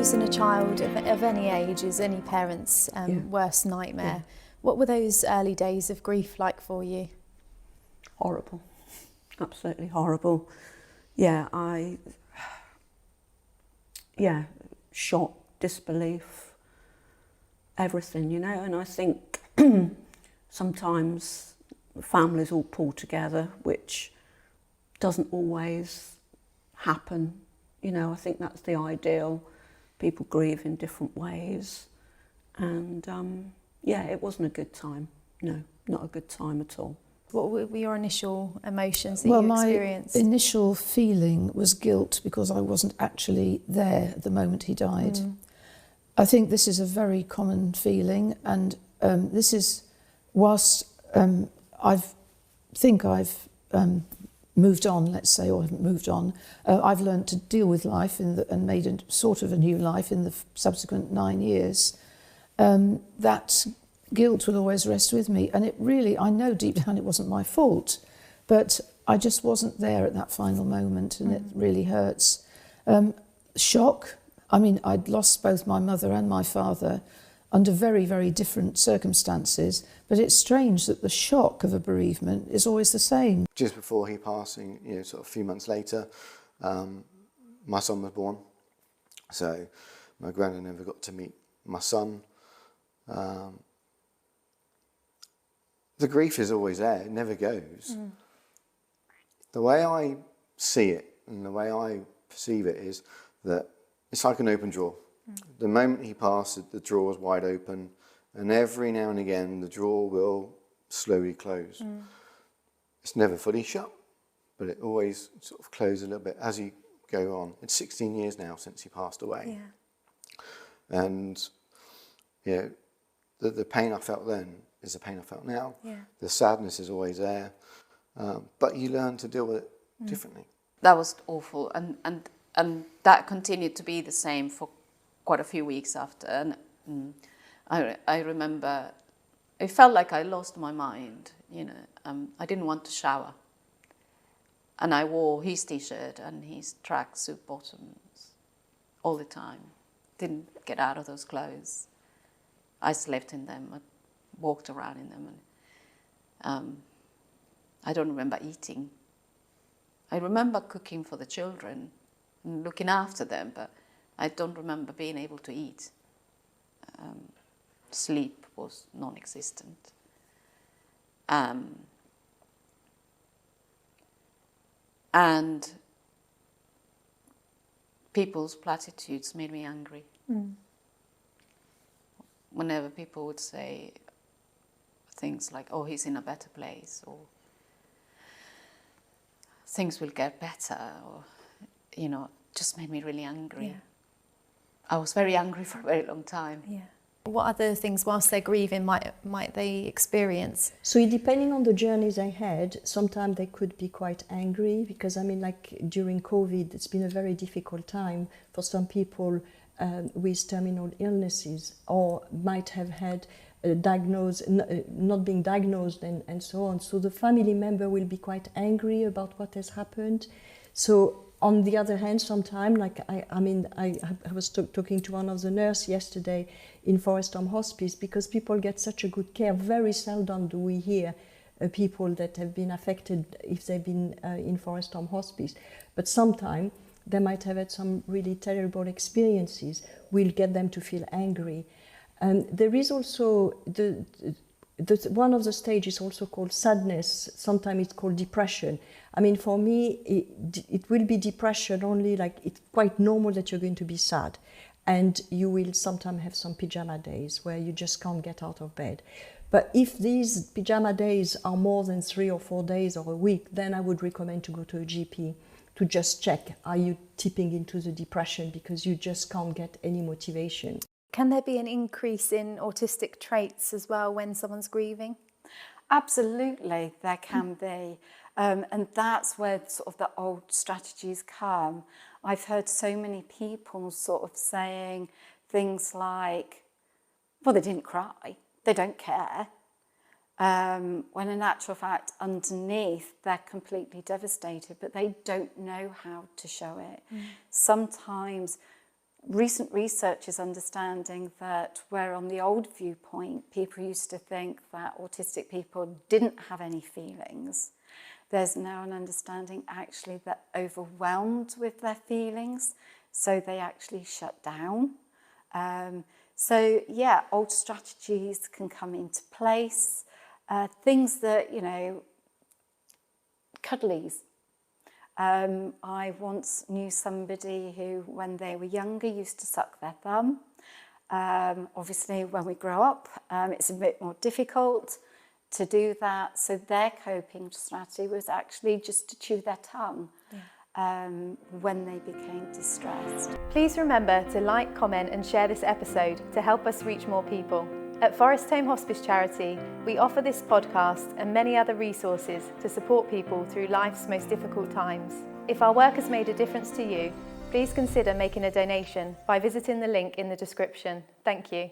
losing a child of any age is any parent's worst nightmare. Yeah. What were those early days of grief like for you? Horrible, absolutely horrible. Yeah, shock, disbelief, everything, you know, and I think sometimes families all pull together, which doesn't always happen. You know, I think that's the ideal. People grieve in different ways. And it wasn't a good time. No, not a good time at all. What were your initial emotions that you experienced? My initial feeling was guilt because I wasn't actually there at the moment he died. I think this is a very common feeling, and this is, whilst I've moved on, let's say, or haven't moved on, I've learned to deal with life and made a sort of a new life in the subsequent 9 years. That guilt will always rest with me, and it really, I know deep down it wasn't my fault, but I just wasn't there at that final moment, and it really hurts. Shock. I mean, I'd lost both my mother and my father under very, very different circumstances, but it's strange that the shock of a bereavement is always the same. Just before he passing, you know, sort of a few months later, my son was born, so my granddad never got to meet my son. The grief is always there, it never goes. The way I see it and the way I perceive it is that it's like an open drawer. The moment he passed, the drawer was wide open, and every now and again the drawer will slowly close. It's never fully shut, but it always sort of closes a little bit as you go on. It's 16 years now since he passed away. Yeah. And you know, the pain I felt then is the pain I felt now. Yeah. The sadness is always there, but you learn to deal with it differently. That was awful, and that continued to be the same for quite a few weeks after. And I remember it felt like I lost my mind. You know, I didn't want to shower, and I wore his t-shirt and his tracksuit bottoms all the time. Didn't get out of those clothes. I slept in them. I walked around in them, and I don't remember eating. I remember cooking for the children and looking after them, but I don't remember being able to eat. Sleep was non-existent. And people's platitudes made me angry. Whenever people would say things like, oh, he's in a better place, or things will get better, or, you know, just made me really angry. Yeah. I was very angry for a very long time. Yeah. What other things, whilst they're grieving, might they experience? So depending on the journey they had, sometimes they could be quite angry, because I mean, like during COVID, it's been a very difficult time for some people with terminal illnesses, or might have had not being diagnosed and so on. So the family member will be quite angry about what has happened. So on the other hand, sometimes, like I was talking to one of the nurses yesterday in Forest Home Hospice, because people get such a good care. Very seldom do we hear people that have been affected if they've been in Forest Home Hospice. But sometimes they might have had some really terrible experiences. We'll get them to feel angry. There is also one of the stages also called sadness. Sometimes it's called depression. I mean, for me, it will be depression only, like it's quite normal that you're going to be sad. And you will sometimes have some pajama days where you just can't get out of bed. But if these pajama days are more than 3 or 4 days or a week, then I would recommend to go to a GP to just check, are you tipping into the depression because you just can't get any motivation. Can there be an increase in autistic traits as well when someone's grieving? Absolutely, there can be. And that's where sort of the old strategies come. I've heard so many people sort of saying things like, well, they didn't cry, they don't care. When in actual fact, underneath, they're completely devastated, but they don't know how to show it. Sometimes recent research is understanding that where on the old viewpoint people used to think that autistic people didn't have any feelings, there's now an understanding actually that overwhelmed with their feelings, so they actually shut down. So yeah, old strategies can come into place. Things that, you know, cuddlies. I once knew somebody who, when they were younger, used to suck their thumb. Obviously, when we grow up, it's a bit more difficult to do that. So their coping strategy was actually just to chew their tongue when they became distressed. Please remember to like, comment and share this episode to help us reach more people. At Forest Home Hospice Charity, we offer this podcast and many other resources to support people through life's most difficult times. If our work has made a difference to you, please consider making a donation by visiting the link in the description. Thank you.